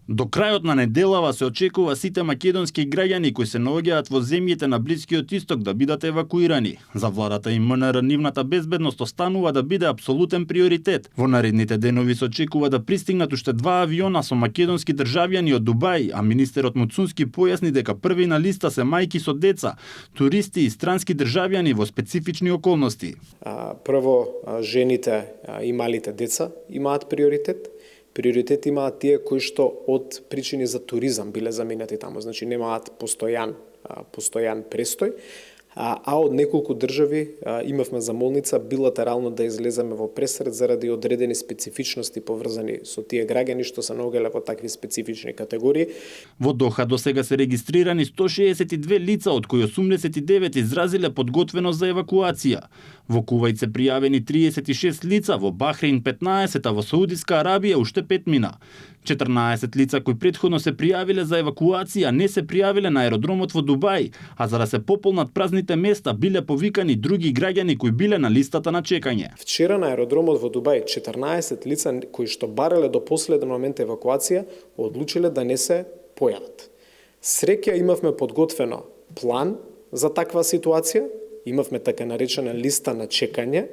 До крајот на неделава се очекува сите македонски граѓани кои се наоѓаат во земјите на Блискиот Исток да бидат евакуирани. За владата и МНР нивната безбедност останува да биде апсолутен приоритет. Во наредните денови се очекува да пристигнат уште 2 авиона со македонски државјани од Дубај, а министерот Муцунски појасни дека први на листа се мајки со деца, туристи и странски државјани во специфични околности. Прво, жените и малите деца имаат приоритет. Приоритет имаат тие кои што од причини за туризам биле заминати таму, значи немаат постојан престој, а од неколку држави имавме замолница билатерално да излеземе во пресред заради одредени специфичности поврзани со тие граѓани што се наоѓале во такви специфични категории. Во Доха досега се регистрирани 162 лица, од кои 89 изразиле подготвеност за евакуација. Во Кувајт се пријавени 36 лица, во Бахрейн 15, а во Саудиска Арабија уште 5 мина. 14 лица кои претходно се пријавиле за евакуација не се пријавиле на аеродромот во Дубај, а за да се пополнат празните места биле повикани други граѓани кои биле на листата на чекање. Вчера на аеродромот во Дубај 14 лица кои што барале до последен момент евакуација одлучиле да не се појават. Среќа имавме подготвено план за таква ситуација, имавме така наречена листа на чекање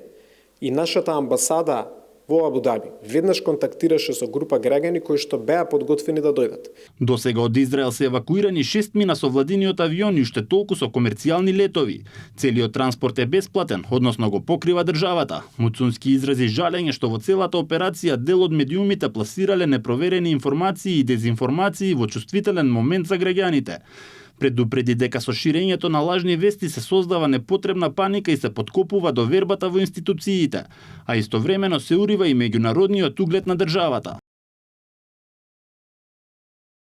и нашата амбасада во Абу Даби веднаш контактираше со група граѓани кои што беа подготвени да дојдат. Досега од Израел се евакуирани 6 мина со владиниот авион и уште толку со комерцијални летови. Целиот транспорт е бесплатен, односно го покрива државата. Муцунски изрази жалење што во целата операција дел од медиумите пласирале непроверени информации и дезинформации во чувствителен момент за граѓаните. Предупреди дека со ширењето на лажни вести се создава непотребна паника и се поткопува довербата во институциите, а истовремено се урива и меѓународниот углед на државата.